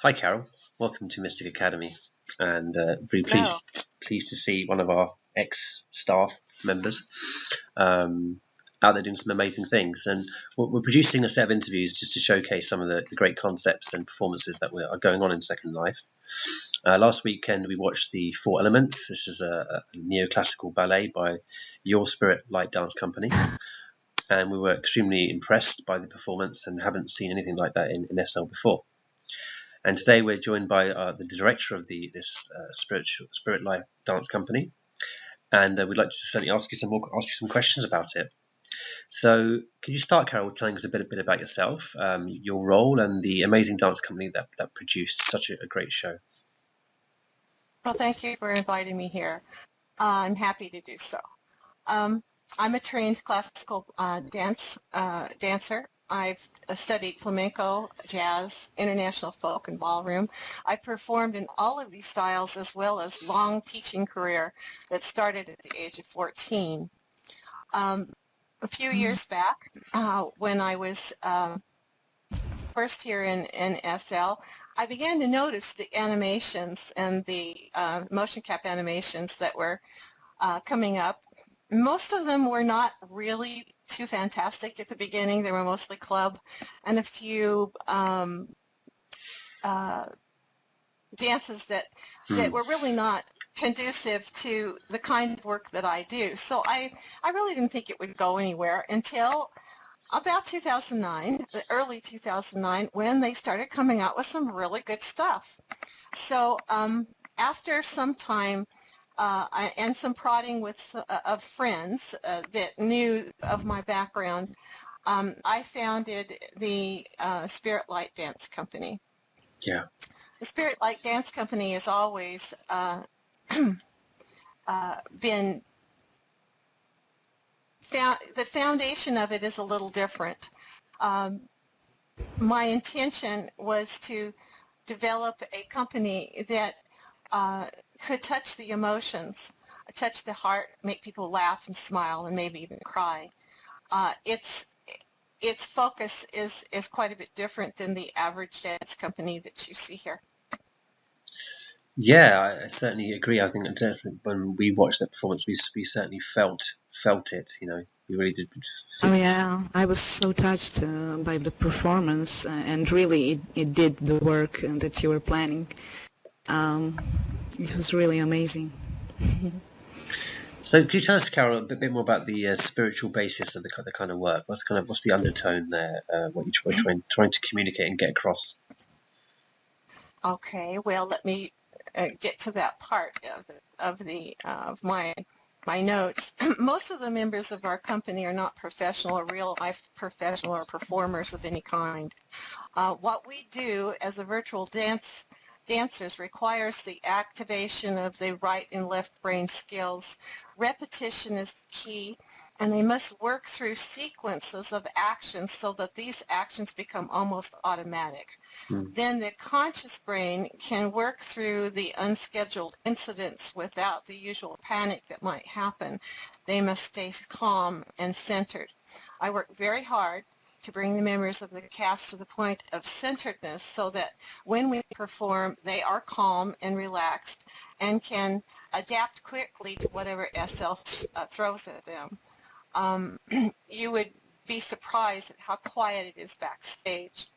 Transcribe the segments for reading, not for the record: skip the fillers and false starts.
Hi, Carol. Welcome to Mystic Academy, and very Hello. pleased to see one of our ex-staff members out there doing some amazing things. And we're producing a set of interviews just to showcase some of the great concepts and performances that are going on in Second Life. Last weekend we watched the Four Elements. This is a neoclassical ballet by Your Spirit Light Dance Company. And we were extremely impressed by the performance and haven't seen anything like that in SL before. And today we're joined by the director of this Spirit Life Dance Company, and we'd like to certainly ask you some questions about it. So, could you start, Carol, with telling us a bit about yourself, your role, and the amazing dance company that produced such a great show? Well, thank you for inviting me here. I'm happy to do so. I'm a trained classical dancer. I've studied flamenco, jazz, international folk, and ballroom. I performed in all of these styles as well as long teaching career that started at the age of 14. A few years back, when I was first here in SL, I began to notice the animations and the motion cap animations that were coming up. Most of them were not really too fantastic at the beginning. They were mostly club and a few dances that were really not conducive to the kind of work that I do. So I really didn't think it would go anywhere until about 2009, the early 2009, when they started coming out with some really good stuff. So after some time and some prodding of friends that knew of my background, I founded the Spirit Light Dance Company. Yeah. The Spirit Light Dance Company has always been the foundation of it is a little different. My intention was to develop a company that could touch the emotions, touch the heart, make people laugh and smile and maybe even cry. Its focus is quite a bit different than the average dance company that you see here. Yeah, I certainly agree. I think that definitely when we watched that performance, we certainly felt it. You know, we really did. Oh yeah, I was so touched by the performance, and really it did the work that you were planning. It was really amazing. So, could you tell us, Carol, a bit more about the spiritual basis of the kind of work? What's the undertone there? What you're trying to communicate and get across? Okay, well, let me get to that part of my notes. Most of the members of our company are not professional or real-life professional or performers of any kind. What we do as a virtual dancers requires the activation of the right and left brain skills. Repetition is key, and they must work through sequences of actions so that these actions become almost automatic. Then the conscious brain can work through the unscheduled incidents without the usual panic that might happen. They must stay calm and centered. I work very hard to bring the members of the cast to the point of centeredness so that when we perform, they are calm and relaxed and can adapt quickly to whatever SL throws at them. You would be surprised at how quiet it is backstage.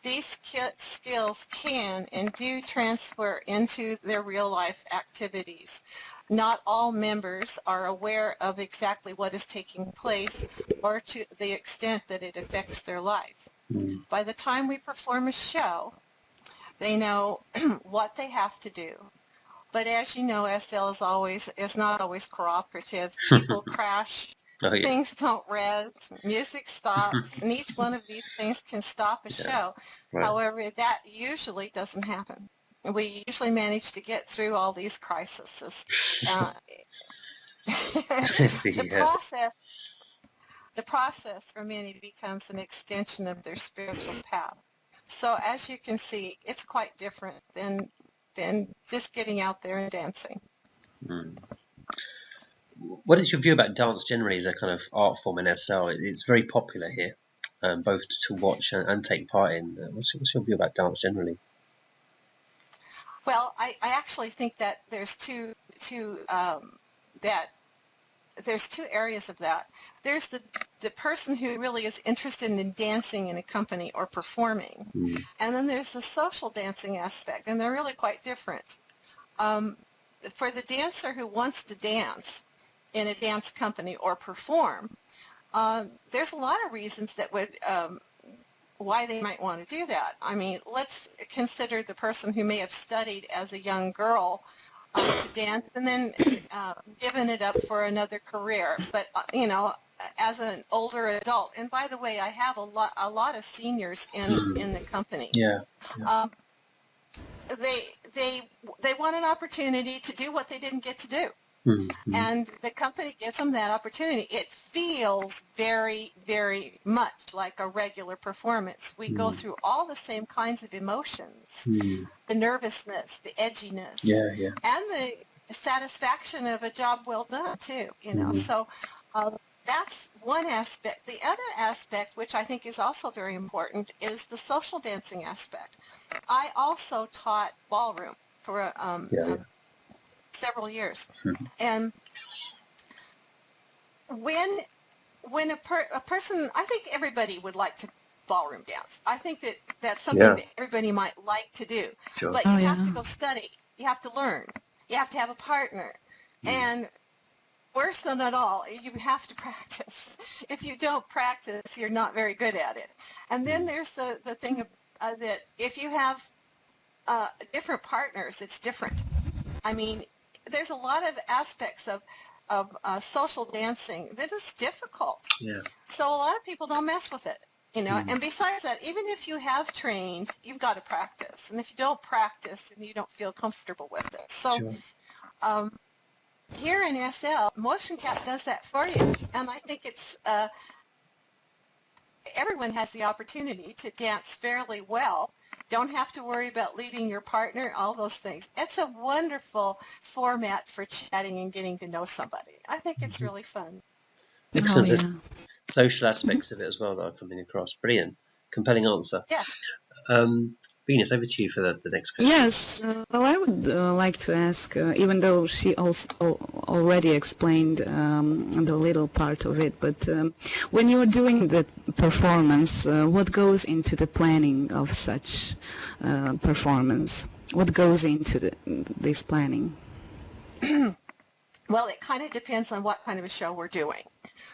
These skills can and do transfer into their real-life activities. Not all members are aware of exactly what is taking place or to the extent that it affects their life. By the time we perform a show, they know what they have to do. But as you know, SL is not always cooperative. People crash. Oh, yeah. Things don't res, music stops, and each one of these things can stop a show. Right. However, that usually doesn't happen. We usually manage to get through all these crises. The process for many becomes an extension of their spiritual path. So as you can see, it's quite different than just getting out there and dancing. What is your view about dance generally as a kind of art form in SL? It's very popular here, both to watch and take part in. What's your view about dance generally? Well, I actually think that there's there's two areas of that. There's the person who really is interested in dancing in a company or performing, and then there's the social dancing aspect, and they're really quite different. For the dancer who wants to dance in a dance company or perform, there's a lot of reasons that would why they might want to do that. I mean, let's consider the person who may have studied as a young girl to dance and then given it up for another career. But, as an older adult, and by the way, I have a lot of seniors in the company. Yeah. They want an opportunity to do what they didn't get to do. And the company gives them that opportunity. It feels very, very much like a regular performance. We go through all the same kinds of emotions, the nervousness, the edginess, and the satisfaction of a job well done, too, So that's one aspect. The other aspect, which I think is also very important, is the social dancing aspect. I also taught ballroom for several years. And when a person, I think everybody would like to ballroom dance. I think that that's something that everybody might like to do. Sure. But you have to go study. You have to learn. You have to have a partner. And worse than it all, you have to practice. If you don't practice, you're not very good at it. And then there's the thing that if you have different partners, it's different. I mean, there's a lot of aspects of social dancing that is difficult. Yeah. So a lot of people don't mess with it, And besides that, even if you have trained, you've got to practice. And if you don't practice, then you don't feel comfortable with it. So here in SL, Motion Cap does that for you. And I think it's everyone has the opportunity to dance fairly well. Don't have to worry about leading your partner, all those things. It's a wonderful format for chatting and getting to know somebody. I think it's really fun. Excellent. Social aspects of it as well that I'm coming across. Brilliant. Compelling answer. Yes. Venus, over to you for the next question. Yes, well, I would like to ask, even though she also already explained the little part of it, but when you're doing the performance, what goes into the planning of such performance? What goes into this planning? Well, it kind of depends on what kind of a show we're doing.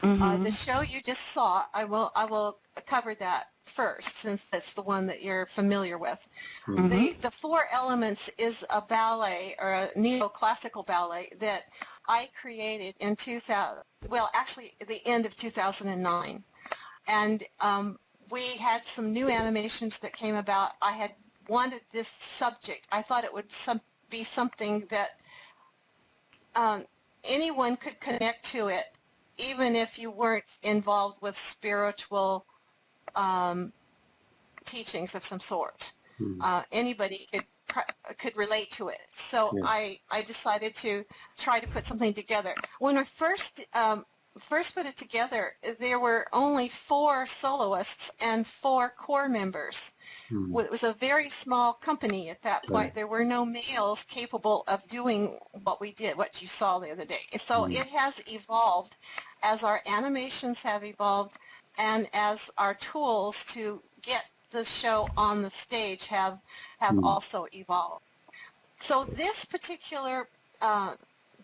The show you just saw, I will cover that first, since that's the one that you're familiar with. The four elements is a ballet, or a neoclassical ballet, that I created in the end of 2009. And we had some new animations that came about. I had wanted this subject. I thought it would be something that anyone could connect to it, even if you weren't involved with spiritual teachings of some sort. Anybody could relate to it. So I decided to try to put something together. When I first put it together, there were only 4 soloists and 4 core members. It was a very small company at that point. There were no males capable of doing what we did, what you saw the other day. So it has evolved as our animations have evolved, and as our tools to get the show on the stage have also evolved. So this particular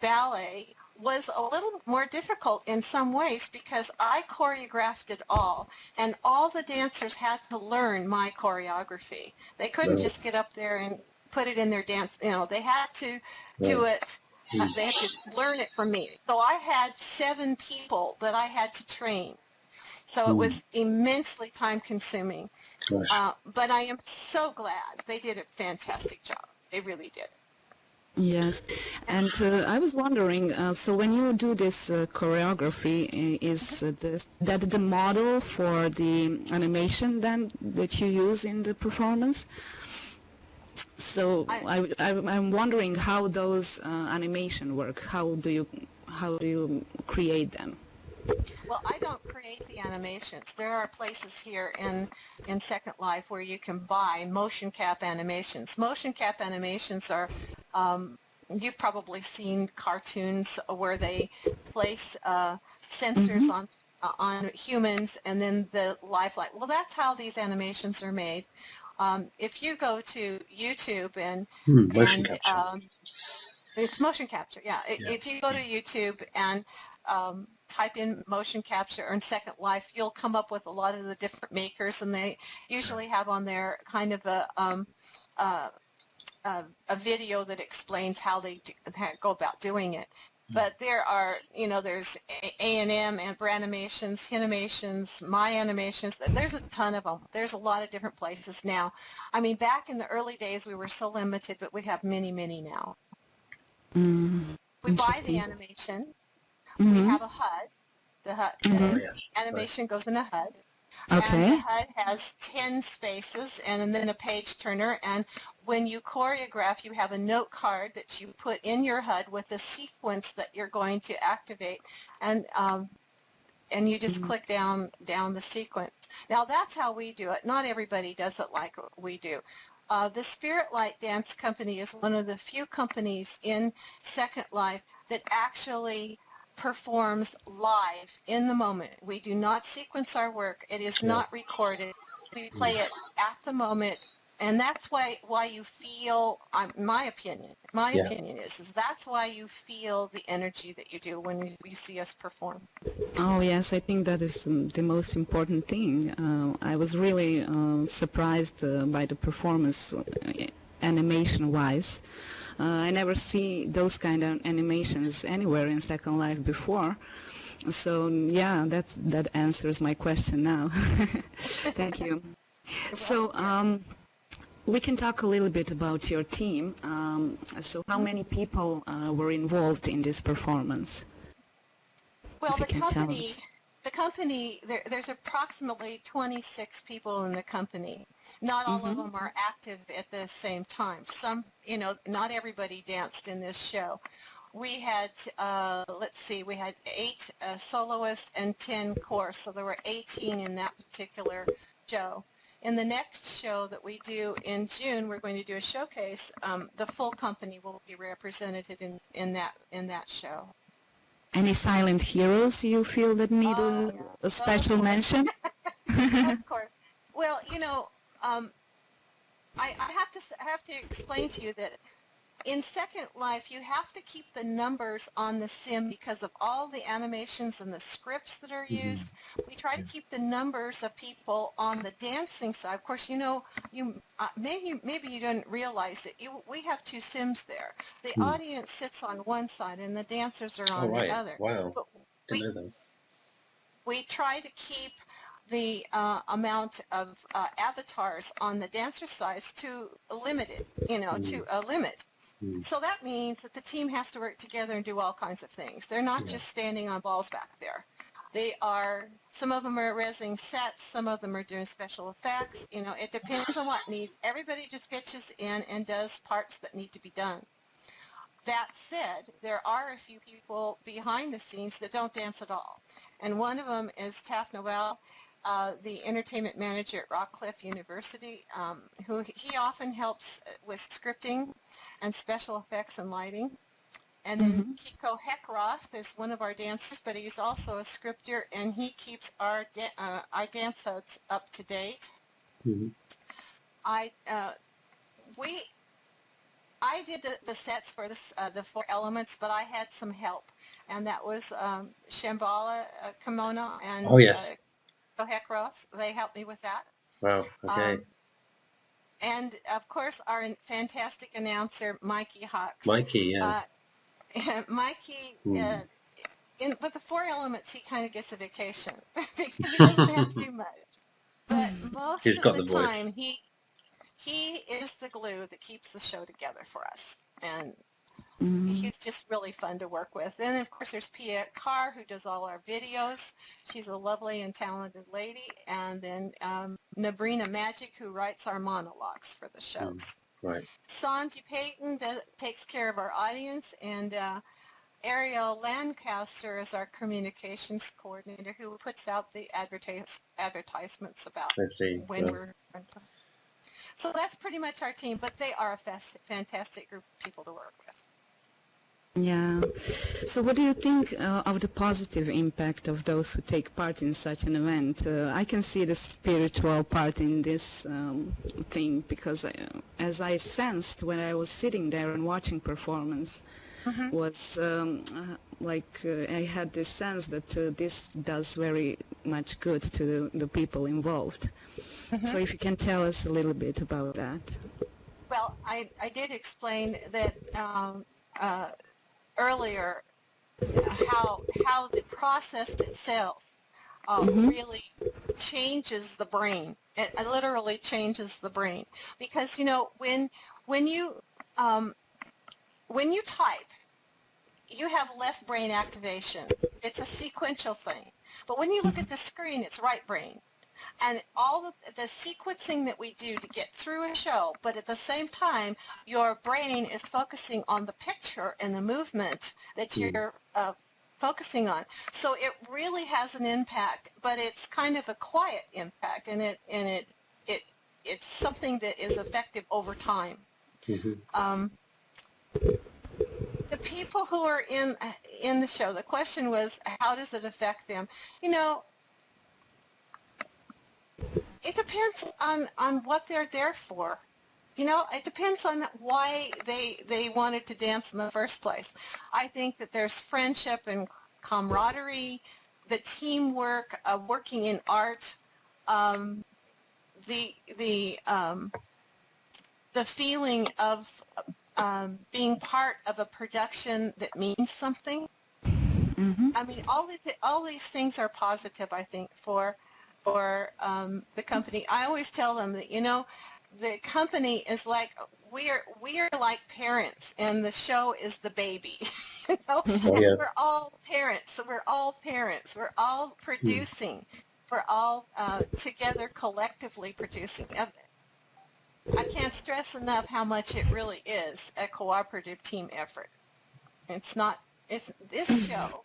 ballet was a little more difficult in some ways because I choreographed it all, and all the dancers had to learn my choreography. They couldn't just get up there and put it in their dance. They had to do it. They had to learn it from me. So I had 7 people that I had to train. So it was immensely time-consuming. But I am so glad. They did a fantastic job. They really did. Yes, and I was wondering, so when you do this choreography, is that the model for the animation then that you use in the performance? So I'm wondering how those animation work. How do you create them? Well, I don't create the animations. There are places here in Second Life where you can buy motion cap animations. Motion cap animations are, you've probably seen cartoons where they place sensors Mm-hmm. on humans and then the lifelike. Well, that's how these animations are made. If you go to YouTube Motion and capture. it's motion capture, yeah. Yeah. If you go to YouTube and type in motion capture or in Second Life, you'll come up with a lot of the different makers, and they usually have on there kind of uh, a video that explains how they go about doing it. But there are, there's A&M and Branimations, Hinimations, My Animations. There's a ton of them. There's a lot of different places now. I mean, back in the early days, we were so limited, but we have many, many now. We buy the Interesting. animation. We Mm-hmm. have a HUD. Oh, The yes. animation goes in a HUD. And the Okay. HUD has 10 spaces and then a page turner. And when you choreograph, you have a note card that you put in your HUD with the sequence that you're going to activate. And you just click down the sequence. Now, that's how we do it. Not everybody does it like we do. The Spirit Light Dance Company is one of the few companies in Second Life that actually performs live in the moment. We do not sequence our work. It is Yeah. not recorded. We play it at the moment. And that's why you feel, my Yeah. opinion is that's why you feel the energy that you do when you see us perform. Oh yes, I think that is the most important thing. I was really surprised by the performance, animation-wise. I never see those kind of animations anywhere in Second Life before. So yeah, that answers my question now. Thank you. So we can talk a little bit about your team. So how many people were involved in this performance? Well, If you can tell us. the company, there's approximately 26 people in the company. Not all of them are active at the same time. Some, not everybody danced in this show. We had, we had 8 soloists and 10 chorus, so there were 18 in that particular show. In the next show that we do in June, we're going to do a showcase. The full company will be represented in that show. Any silent heroes you feel that need Oh, a special mention? of course. Well, I have to explain to you that in Second Life, you have to keep the numbers on the sim because of all the animations and the scripts that are used. We try to keep the numbers of people on the dancing side. Of course, maybe you didn't realize it. We have 2 sims there. The audience sits on one side and the dancers are on the other. Wow. But Didn't know that. we try to keep the amount of avatars on the dancer sides to limited, to a limit. So that means that the team has to work together and do all kinds of things. They're not just standing on balls back there. Some of them are resing sets, some of them are doing special effects. It depends on what needs. Everybody just pitches in and does parts that need to be done. That said, there are a few people behind the scenes that don't dance at all. And one of them is Taff Noel, the entertainment manager at Rockcliffe University, who he often helps with scripting and special effects and lighting. And then Kiko Heckroth is one of our dancers, but he's also a scripter, and he keeps our dance HUDs up to date. I did the sets for the 4 elements, but I had some help, and that was Shambhala Kimono and Heckroth. They helped me with that. Wow. Okay. And of course, our fantastic announcer, Mikey Hawks. Mikey, yes. Mikey, with the 4 elements, he kind of gets a vacation because he doesn't have to do much. But most He's got of the the voice. time, he is the glue that keeps the show together for us. And he's just really fun to work with. And of course, there's Pia Carr, who does all our videos. She's a lovely and talented lady. And then Nabrina Magic, who writes our monologues for the shows. Right. Sanji Payton takes care of our audience, and Ariel Lancaster is our communications coordinator who puts out the advertisements about I see. when we're. So that's pretty much our team, but they are a fantastic group of people to work with. Yeah. So what do you think of the positive impact of those who take part in such an event? I can see the spiritual part in this thing because as I sensed when I was sitting there and watching performance, was I had this sense that this does very much good to the people involved. So if you can tell us a little bit about that. Well, I did explain that earlier how the process itself really changes the brain. It literally changes the brain because when you type, you have left brain activation. It's a sequential thing. But when you look at the screen, it's right brain. And all the sequencing that we do to get through a show, but at the same time, your brain is focusing on the picture and the movement that you're focusing on. So it really has an impact, but it's kind of a quiet impact, and it's something that is effective over time. The people who are in the show, the question was, how does it affect them? It depends on what they're there for. It depends on why they wanted to dance in the first place. I think that there's friendship and camaraderie, the teamwork, working in art, the feeling of being part of a production that means something. I mean, all these things are positive, I think, for the company. I always tell them that the company is like we are like parents, and the show is the baby. We're all parents. So we're all parents. We're all producing. We're all together collectively producing. I can't stress enough how much it really is a cooperative team effort. It's this show.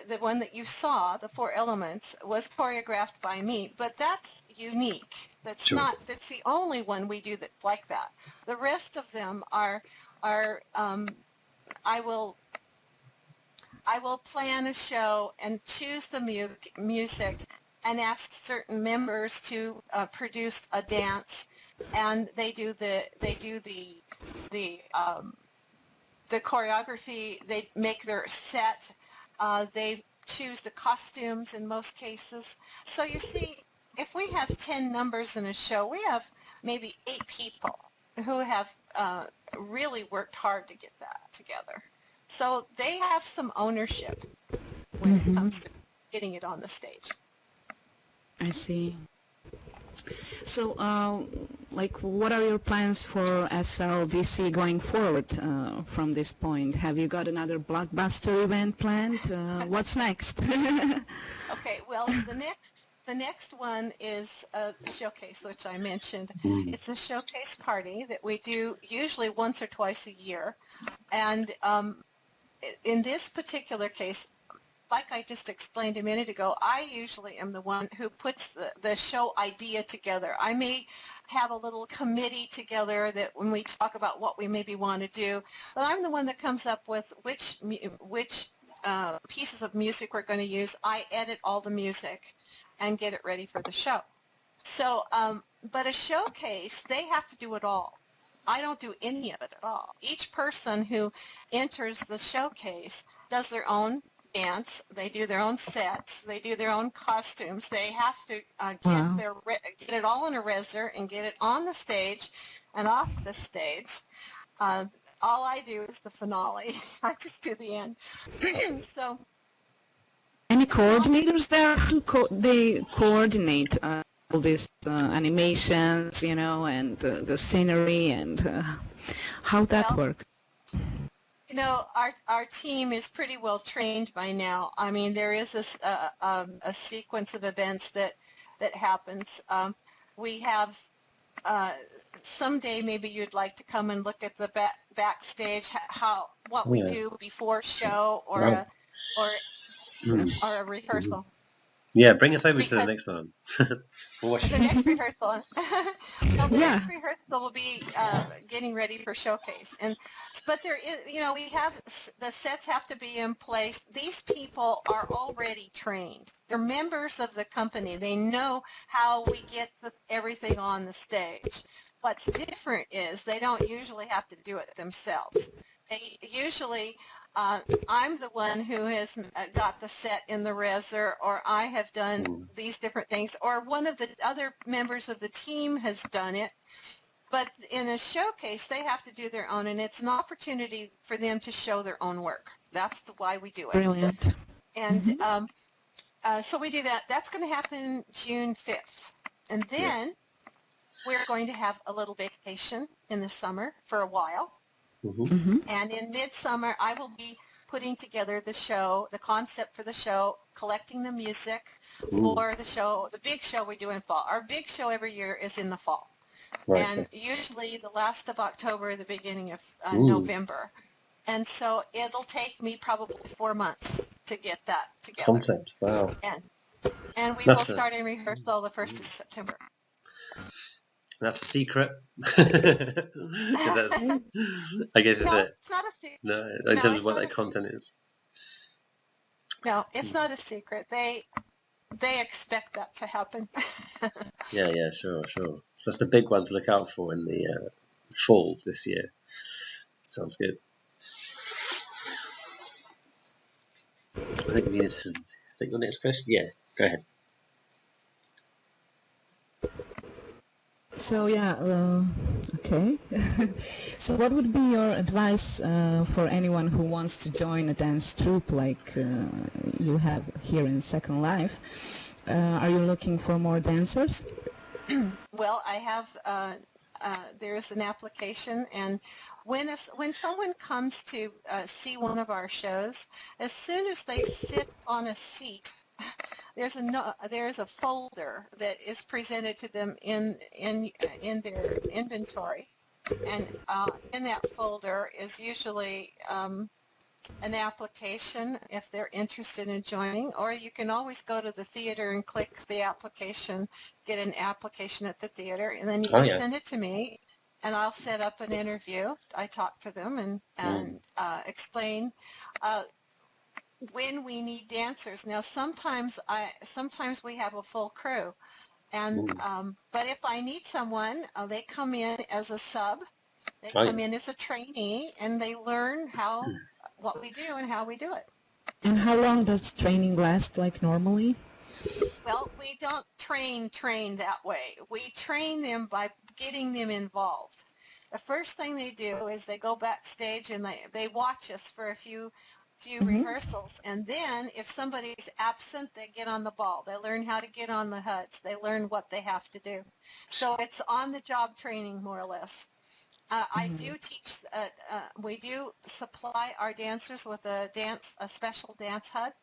The one that you saw, the 4 elements, was choreographed by me, but that's unique. That's the only one we do that's like that. The rest of them are I will plan a show and choose the music and ask certain members to produce a dance, and they do the choreography. They make their set. They choose the costumes in most cases. So you see, if we have 10 numbers in a show, we have maybe 8 people who have really worked hard to get that together. So they have some ownership when it comes to getting it on the stage. I see. So, what are your plans for SLDC going forward from this point? Have you got another blockbuster event planned? What's next? Okay, well, the next one is a showcase, which I mentioned. It's a showcase party that we do usually once or twice a year. And in this particular case, like I just explained a minute ago, I usually am the one who puts the show idea together. I may have a little committee together that when we talk about what we maybe want to do, but I'm the one that comes up with which pieces of music we're going to use. I edit all the music and get it ready for the show. So, but a showcase, they have to do it all. I don't do any of it at all. Each person who enters the showcase does their own dance. They do their own sets. They do their own costumes. They have to get it all in a reser and get it on the stage and off the stage. All I do is the finale. I just do the end. So, any coordinators there? They coordinate all these animations, and the scenery and how that works. Our team is pretty well trained by now. I mean, there is a sequence of events that happens. We have someday maybe you'd like to come and look at the backstage, what we do before show or Wow. or Mm. a rehearsal. Yeah, bring us over to the Because next one. We'll watch the it. next rehearsal, well, the Yeah. next rehearsal will be getting ready for showcase, but there is, we have the sets have to be in place. These people are already trained. They're members of the company. They know how we get everything on the stage. What's different is they don't usually have to do it themselves. They usually I'm the one who has got the set in the reser, or I have done these different things, or one of the other members of the team has done it. But in a showcase, they have to do their own, and it's an opportunity for them to show their own work. That's why we do it. Brilliant. And so we do that. That's going to happen June 5th. And then we're going to have a little vacation in the summer for a while. And in midsummer, I will be putting together the show, the concept for the show, collecting the music for the show, the big show we do in fall. Our big show every year is in the fall. Right. And usually the last of October, the beginning of November. And so it'll take me probably 4 months to get that together. Concept, wow. And we will start in rehearsal the 1st of September. That's a secret. I guess it's it's not a secret. No, in terms of what their content is. No, it's not a secret. They expect that to happen. Yeah, sure. So that's the big one to look out for in the fall this year. Sounds good. I think this is that your next question? Yeah, go ahead. So okay. So what would be your advice for anyone who wants to join a dance troupe like you have here in Second Life? Are you looking for more dancers? Well, I have. There is an application, and when someone comes to see one of our shows, as soon as they sit on a seat, there is a folder that is presented to them in their inventory, and in that folder is usually an application if they're interested in joining, or you can always go to the theater and click the application, get an application at the theater, and then you just send it to me, and I'll set up an interview. I talk to them and explain when we need dancers. Now, sometimes we have a full crew, and but if I need someone, they come in as a sub. They come in as a trainee, and they learn what we do and how we do it. And how long does training last, like normally? Well, we don't train that way. We train them by getting them involved. The first thing they do is they go backstage and they watch us for a few rehearsals, and then if somebody's absent, they get on the ball. They learn how to get on the HUDs. They learn what they have to do. So it's on-the-job training, more or less. I do teach. We do supply our dancers with a special dance HUD,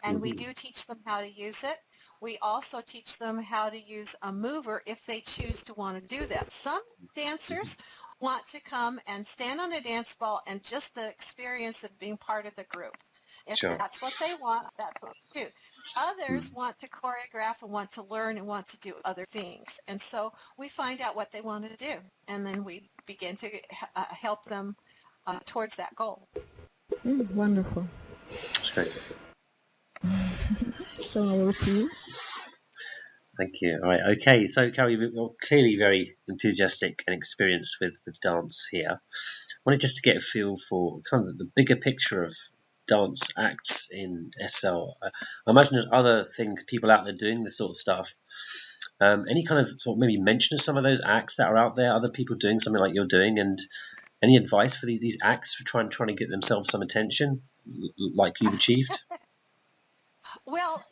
and we do teach them how to use it. We also teach them how to use a mover if they choose to want to do that. Some dancers want to come and stand on a dance ball and just the experience of being part of the group. If that's what they want, that's what we do. Others want to choreograph and want to learn and want to do other things. And so we find out what they want to do, and then we begin to help them towards that goal. Wonderful. That's great. So over to you. Thank you. All right. Okay. So, Caryl, you're clearly very enthusiastic and experienced with dance here. I wanted just to get a feel for kind of the bigger picture of dance acts in SL. I imagine there's other things people out there doing this sort of stuff. Any kind of sort of maybe mention of some of those acts that are out there, other people doing something like you're doing, and any advice for these acts for trying to get themselves some attention like you've achieved? Well,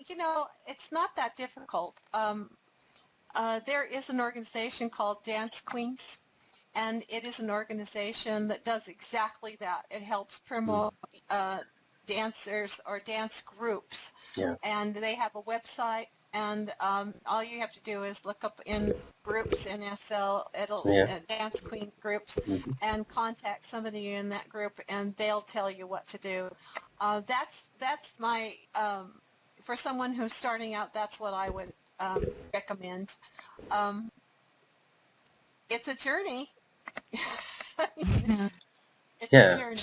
it's not that difficult. There is an organization called Dance Queens, and it is an organization that does exactly that. It helps promote dancers or dance groups, and they have a website, and all you have to do is look up in groups in SL, Dance Queen groups, Mhm. and contact somebody in that group, and they'll tell you what to do. That's my for someone who's starting out. That's what I would recommend. It's a journey. It's Yeah. a journey.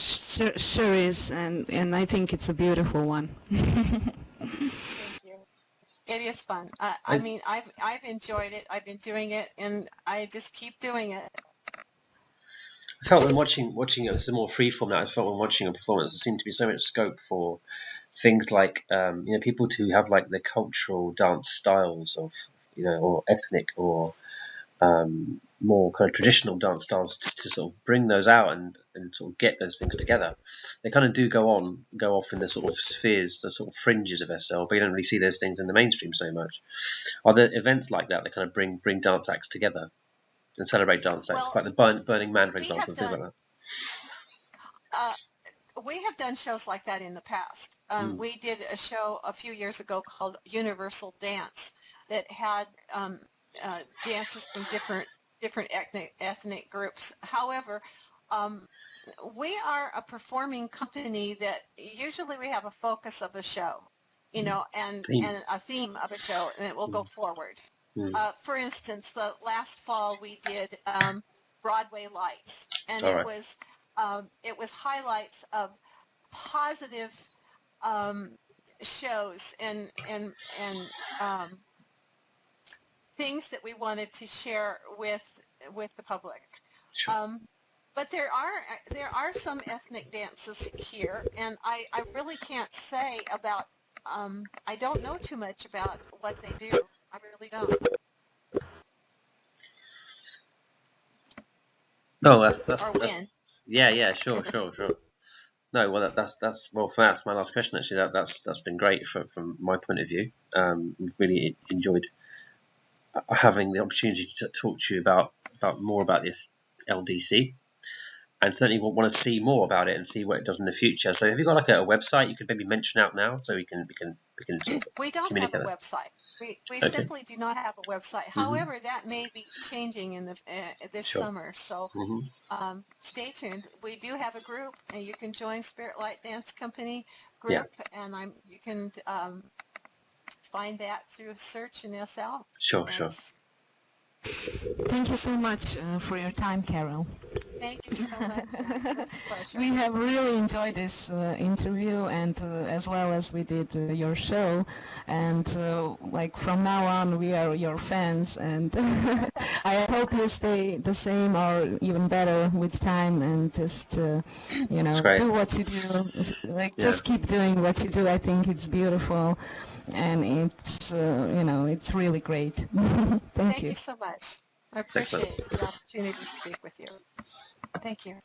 Sure is, and I think it's a beautiful one. Thank you. It is fun. I I- mean, I've enjoyed it. I've been doing it, and I just keep doing it. I felt when watching it, this is more freeform now. I felt when watching a performance, there seemed to be so much scope for things like people to have like the cultural dance styles of or ethnic or more kind of traditional dance styles to sort of bring those out and sort of get those things together. They kind of do go off in the sort of spheres, the sort of fringes of SL, but you don't really see those things in the mainstream so much. Are there events like that kind of bring dance acts together and celebrate dance acts, Well, like the Burning Man, for we example, have and things like done that? we have done shows like that in the past. We did a show a few years ago called Universal Dance that had dances from different ethnic groups. However, we are a performing company that usually we have a focus of a show, and a theme of a show, and it will go forward. For instance, the last fall we did Broadway Lights, and All right. it was highlights of positive shows and things that we wanted to share with the public. Sure. But there are some ethnic dances here, and I really can't say about. I don't know too much about what they do. I really don't. No, Or that's when. yeah, sure. No, well, that's well, for that's my last question actually. That's been great from my point of view. Really enjoyed having the opportunity to talk to you about more about this LDC, and certainly want to see more about it and see what it does in the future. So, have you got like a website you could maybe mention out now, so we can sort of We don't have a communicate that? website. We Okay. simply do not have a website. However, that may be changing in this Sure. summer. So stay tuned. We do have a group, and you can join Spirit Light Dance Company group, and you can find that through a search in SL. Sure. Thank you so much for your time, Caryl. Thank you so much. It's a pleasure. We have really enjoyed this interview, and as well as we did your show, and like from now on we are your fans, and I hope you stay the same or even better with time, and just do what you do, like just keep doing what you do. I think it's beautiful, and it's it's really great. Thank you so much. I appreciate the opportunity to speak with you. Thank you.